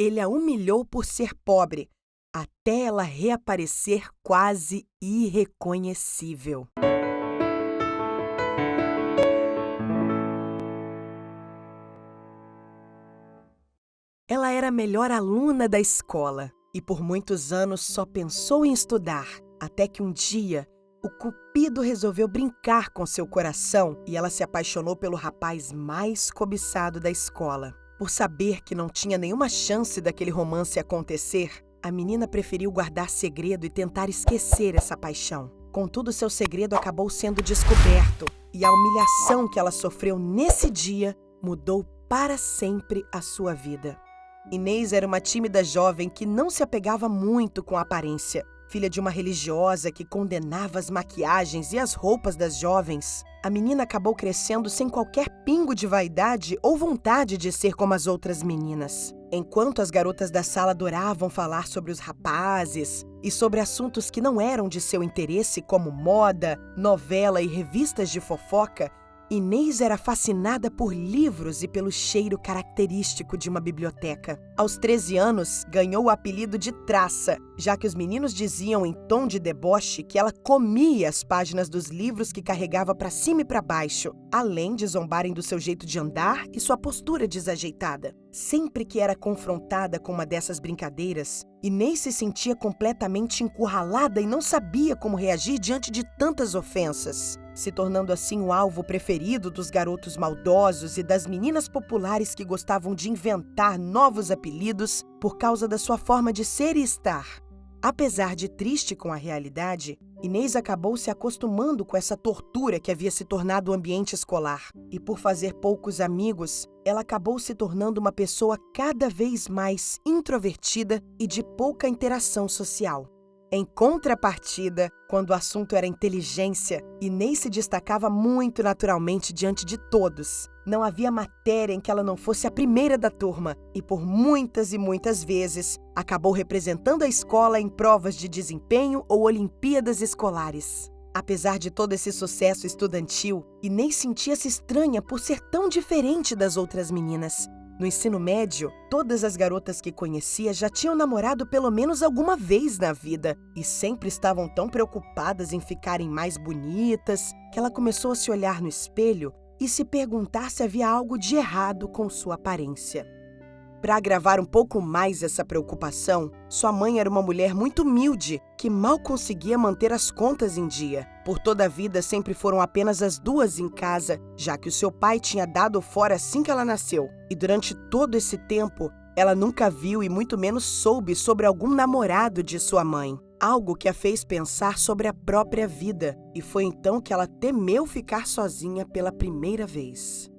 Ele a humilhou por ser pobre, até ela reaparecer quase irreconhecível. Ela era a melhor aluna da escola e por muitos anos só pensou em estudar, até que um dia o Cupido resolveu brincar com seu coração e ela se apaixonou pelo rapaz mais cobiçado da escola. Por saber que não tinha nenhuma chance daquele romance acontecer, a menina preferiu guardar segredo e tentar esquecer essa paixão. Contudo, seu segredo acabou sendo descoberto e a humilhação que ela sofreu nesse dia mudou para sempre a sua vida. Inês era uma tímida jovem que não se apegava muito com a aparência. Filha de uma religiosa que condenava as maquiagens e as roupas das jovens, a menina acabou crescendo sem qualquer pingo de vaidade ou vontade de ser como as outras meninas. Enquanto as garotas da sala adoravam falar sobre os rapazes e sobre assuntos que não eram de seu interesse, como moda, novela e revistas de fofoca, Inês era fascinada por livros e pelo cheiro característico de uma biblioteca. Aos 13 anos, ganhou o apelido de Traça, já que os meninos diziam em tom de deboche que ela comia as páginas dos livros que carregava para cima e para baixo, além de zombarem do seu jeito de andar e sua postura desajeitada. Sempre que era confrontada com uma dessas brincadeiras, Inês se sentia completamente encurralada e não sabia como reagir diante de tantas ofensas, se tornando assim o alvo preferido dos garotos maldosos e das meninas populares que gostavam de inventar novos apelidos por causa da sua forma de ser e estar. Apesar de triste com a realidade, Inês acabou se acostumando com essa tortura que havia se tornado o ambiente escolar. E por fazer poucos amigos, ela acabou se tornando uma pessoa cada vez mais introvertida e de pouca interação social. Em contrapartida, quando o assunto era inteligência, Inês se destacava muito naturalmente diante de todos. Não havia matéria em que ela não fosse a primeira da turma e por muitas e muitas vezes acabou representando a escola em provas de desempenho ou Olimpíadas escolares. Apesar de todo esse sucesso estudantil, Inês sentia-se estranha por ser tão diferente das outras meninas. No ensino médio, todas as garotas que conhecia já tinham namorado pelo menos alguma vez na vida e sempre estavam tão preocupadas em ficarem mais bonitas que ela começou a se olhar no espelho e se perguntar se havia algo de errado com sua aparência. Para agravar um pouco mais essa preocupação, sua mãe era uma mulher muito humilde, que mal conseguia manter as contas em dia. Por toda a vida sempre foram apenas as duas em casa, já que o seu pai tinha dado fora assim que ela nasceu. E durante todo esse tempo, ela nunca viu e muito menos soube sobre algum namorado de sua mãe. Algo que a fez pensar sobre a própria vida. E foi então que ela temeu ficar sozinha pela primeira vez.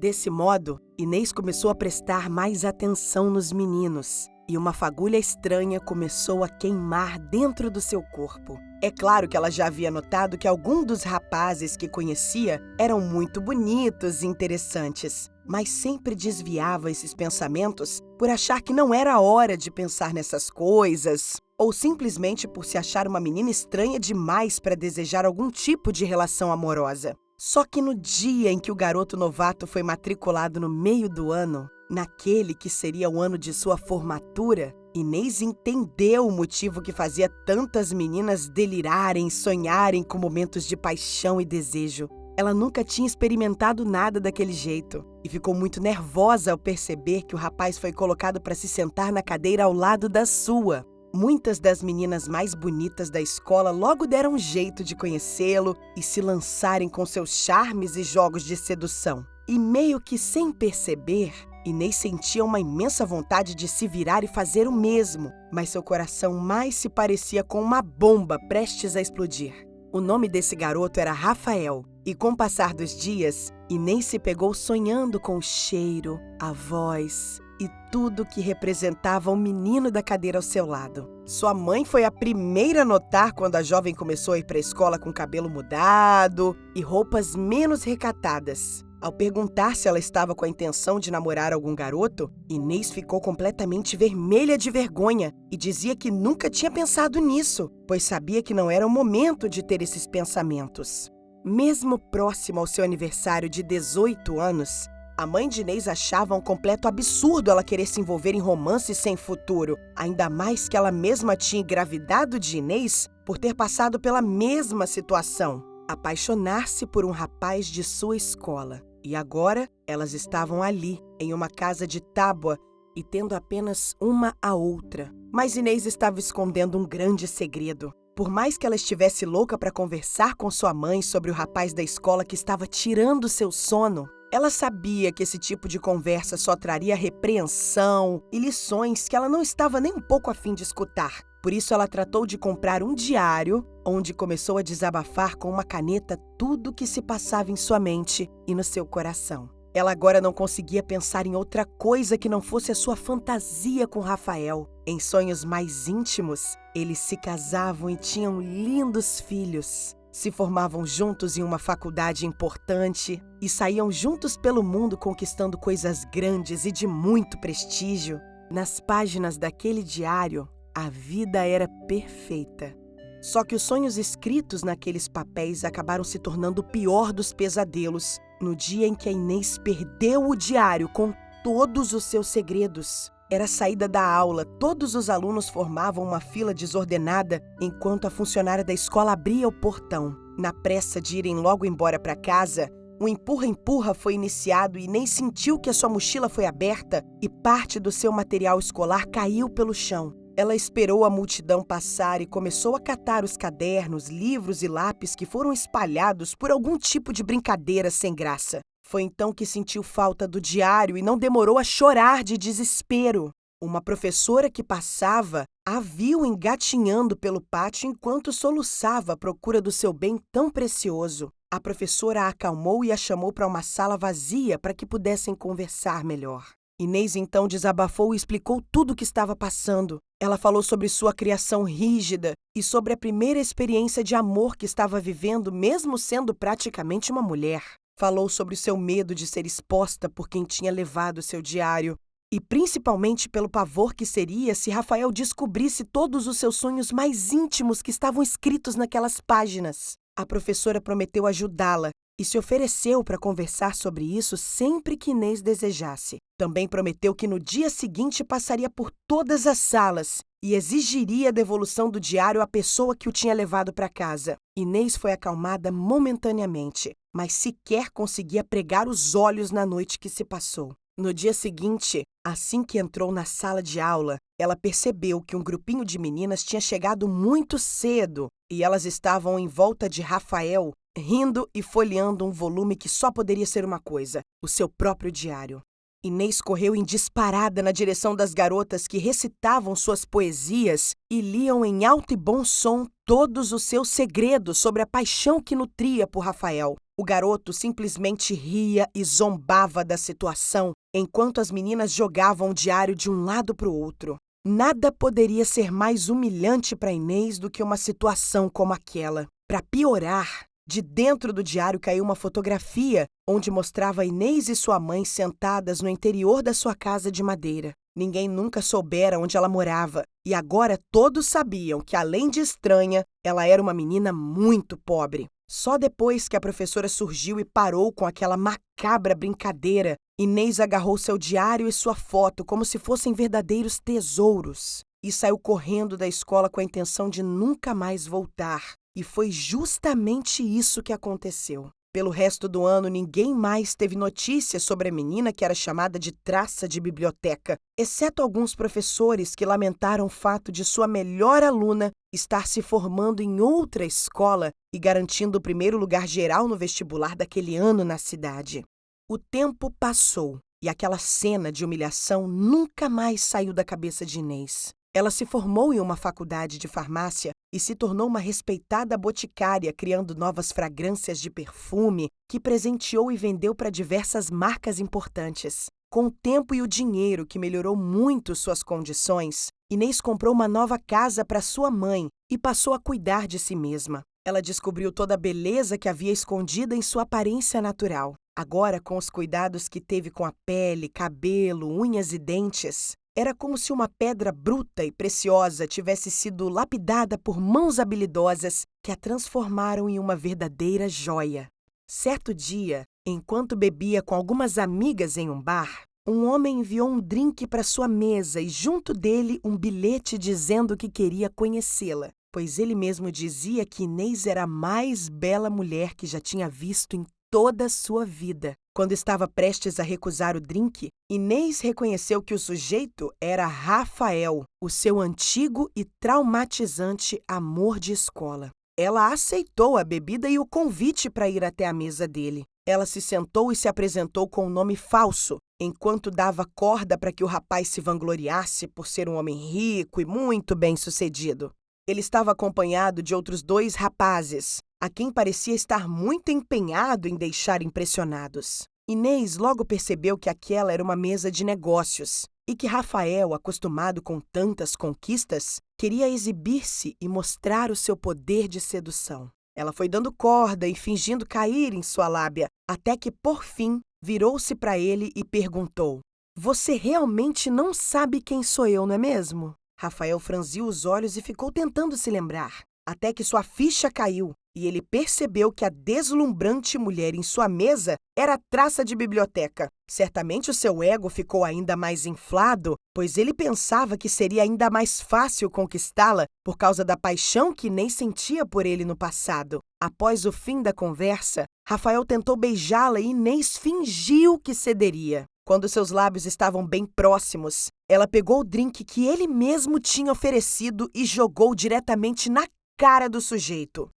Desse modo, Inês começou a prestar mais atenção nos meninos e uma fagulha estranha começou a queimar dentro do seu corpo. É claro que ela já havia notado que alguns dos rapazes que conhecia eram muito bonitos e interessantes, mas sempre desviava esses pensamentos por achar que não era hora de pensar nessas coisas ou simplesmente por se achar uma menina estranha demais para desejar algum tipo de relação amorosa. Só que no dia em que o garoto novato foi matriculado no meio do ano, naquele que seria o ano de sua formatura, Inês entendeu o motivo que fazia tantas meninas delirarem e sonharem com momentos de paixão e desejo. Ela nunca tinha experimentado nada daquele jeito e ficou muito nervosa ao perceber que o rapaz foi colocado para se sentar na cadeira ao lado da sua. Muitas das meninas mais bonitas da escola logo deram um jeito de conhecê-lo e se lançarem com seus charmes e jogos de sedução. E meio que sem perceber, Inês sentia uma imensa vontade de se virar e fazer o mesmo, mas seu coração mais se parecia com uma bomba prestes a explodir. O nome desse garoto era Rafael, e com o passar dos dias, Inês se pegou sonhando com o cheiro, a voz e tudo que representava o menino da cadeira ao seu lado. Sua mãe foi a primeira a notar quando a jovem começou a ir para a escola com o cabelo mudado e roupas menos recatadas. Ao perguntar se ela estava com a intenção de namorar algum garoto, Inês ficou completamente vermelha de vergonha e dizia que nunca tinha pensado nisso, pois sabia que não era o momento de ter esses pensamentos. Mesmo próximo ao seu aniversário de 18 anos, A mãe de Inês achava um completo absurdo ela querer se envolver em romances sem futuro, ainda mais que ela mesma tinha engravidado de Inês por ter passado pela mesma situação, apaixonar-se por um rapaz de sua escola. E agora elas estavam ali, em uma casa de tábua, e tendo apenas uma a outra. Mas Inês estava escondendo um grande segredo. Por mais que ela estivesse louca para conversar com sua mãe sobre o rapaz da escola que estava tirando seu sono, ela sabia que esse tipo de conversa só traria repreensão e lições que ela não estava nem um pouco a fim de escutar. Por isso, ela tratou de comprar um diário, onde começou a desabafar com uma caneta tudo o que se passava em sua mente e no seu coração. Ela agora não conseguia pensar em outra coisa que não fosse a sua fantasia com Rafael. Em sonhos mais íntimos, eles se casavam e tinham lindos filhos. Se formavam juntos em uma faculdade importante e saíam juntos pelo mundo conquistando coisas grandes e de muito prestígio. Nas páginas daquele diário, a vida era perfeita. Só que os sonhos escritos naqueles papéis acabaram se tornando o pior dos pesadelos no dia em que a Inês perdeu o diário com todos os seus segredos. Era a saída da aula, todos os alunos formavam uma fila desordenada enquanto a funcionária da escola abria o portão. Na pressa de irem logo embora para casa, um empurra-empurra foi iniciado e Inês sentiu que a sua mochila foi aberta e parte do seu material escolar caiu pelo chão. Ela esperou a multidão passar e começou a catar os cadernos, livros e lápis que foram espalhados por algum tipo de brincadeira sem graça. Foi então que sentiu falta do diário e não demorou a chorar de desespero. Uma professora que passava a viu engatinhando pelo pátio enquanto soluçava à procura do seu bem tão precioso. A professora a acalmou e a chamou para uma sala vazia para que pudessem conversar melhor. Inês então desabafou e explicou tudo o que estava passando. Ela falou sobre sua criação rígida e sobre a primeira experiência de amor que estava vivendo, mesmo sendo praticamente uma mulher. Falou sobre o seu medo de ser exposta por quem tinha levado seu diário e principalmente pelo pavor que seria se Rafael descobrisse todos os seus sonhos mais íntimos que estavam escritos naquelas páginas. A professora prometeu ajudá-la e se ofereceu para conversar sobre isso sempre que Inês desejasse. Também prometeu que no dia seguinte passaria por todas as salas e exigiria a devolução do diário à pessoa que o tinha levado para casa. Inês foi acalmada momentaneamente, mas sequer conseguia pregar os olhos na noite que se passou. No dia seguinte, assim que entrou na sala de aula, ela percebeu que um grupinho de meninas tinha chegado muito cedo e elas estavam em volta de Rafael, rindo e folheando um volume que só poderia ser uma coisa: o seu próprio diário. Inês correu em disparada na direção das garotas que recitavam suas poesias e liam em alto e bom som todos os seus segredos sobre a paixão que nutria por Rafael. O garoto simplesmente ria e zombava da situação enquanto as meninas jogavam o diário de um lado para o outro. Nada poderia ser mais humilhante para Inês do que uma situação como aquela. Para piorar, de dentro do diário caiu uma fotografia onde mostrava Inês e sua mãe sentadas no interior da sua casa de madeira. Ninguém nunca soubera onde ela morava e agora todos sabiam que, além de estranha, ela era uma menina muito pobre. Só depois que a professora surgiu e parou com aquela macabra brincadeira, Inês agarrou seu diário e sua foto como se fossem verdadeiros tesouros e saiu correndo da escola com a intenção de nunca mais voltar. E foi justamente isso que aconteceu. Pelo resto do ano, ninguém mais teve notícias sobre a menina que era chamada de traça de biblioteca, exceto alguns professores que lamentaram o fato de sua melhor aluna estar se formando em outra escola e garantindo o primeiro lugar geral no vestibular daquele ano na cidade. O tempo passou e aquela cena de humilhação nunca mais saiu da cabeça de Inês. Ela se formou em uma faculdade de farmácia e se tornou uma respeitada boticária, criando novas fragrâncias de perfume que presenteou e vendeu para diversas marcas importantes. Com o tempo e o dinheiro que melhorou muito suas condições, Inês comprou uma nova casa para sua mãe e passou a cuidar de si mesma. Ela descobriu toda a beleza que havia escondida em sua aparência natural. Agora, com os cuidados que teve com a pele, cabelo, unhas e dentes, era como se uma pedra bruta e preciosa tivesse sido lapidada por mãos habilidosas que a transformaram em uma verdadeira joia. Certo dia, Enquanto bebia com algumas amigas em um bar, um homem enviou um drink para sua mesa e junto dele um bilhete dizendo que queria conhecê-la, pois ele mesmo dizia que Inês era a mais bela mulher que já tinha visto em toda a sua vida. Quando estava prestes a recusar o drink, Inês reconheceu que o sujeito era Rafael, o seu antigo e traumatizante amor de escola. Ela aceitou a bebida e o convite para ir até a mesa dele. Ela se sentou e se apresentou com um nome falso, enquanto dava corda para que o rapaz se vangloriasse por ser um homem rico e muito bem-sucedido. Ele estava acompanhado de outros 2 rapazes, a quem parecia estar muito empenhado em deixar impressionados. Inês logo percebeu que aquela era uma mesa de negócios e que Rafael, acostumado com tantas conquistas, queria exibir-se e mostrar o seu poder de sedução. Ela foi dando corda e fingindo cair em sua lábia, até que, por fim, virou-se para ele e perguntou: "Você realmente não sabe quem sou eu, não é mesmo?" Rafael franziu os olhos e ficou tentando se lembrar, até que sua ficha caiu e ele percebeu que a deslumbrante mulher em sua mesa era traça de biblioteca. Certamente o seu ego ficou ainda mais inflado, pois ele pensava que seria ainda mais fácil conquistá-la por causa da paixão que nem sentia por ele no passado. Após o fim da conversa, Rafael tentou beijá-la e Inês fingiu que cederia. Quando seus lábios estavam bem próximos, ela pegou o drink que ele mesmo tinha oferecido e jogou diretamente na cara do sujeito.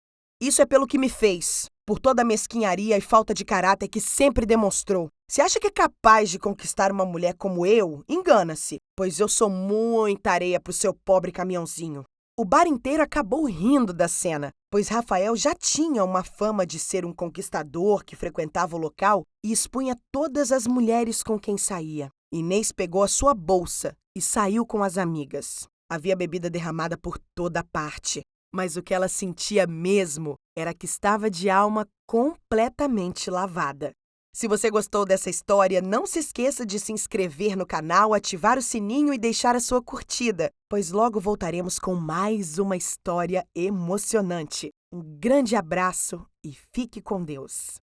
"Isso é pelo que me fez, por toda a mesquinharia e falta de caráter que sempre demonstrou. Se acha que é capaz de conquistar uma mulher como eu, engana-se, pois eu sou muita areia pro seu pobre caminhãozinho." O bar inteiro acabou rindo da cena, pois Rafael já tinha uma fama de ser um conquistador que frequentava o local e expunha todas as mulheres com quem saía. Inês pegou a sua bolsa e saiu com as amigas. Havia bebida derramada por toda parte, mas o que ela sentia mesmo era que estava de alma completamente lavada. Se você gostou dessa história, não se esqueça de se inscrever no canal, ativar o sininho e deixar a sua curtida, pois logo voltaremos com mais uma história emocionante. Um grande abraço e fique com Deus!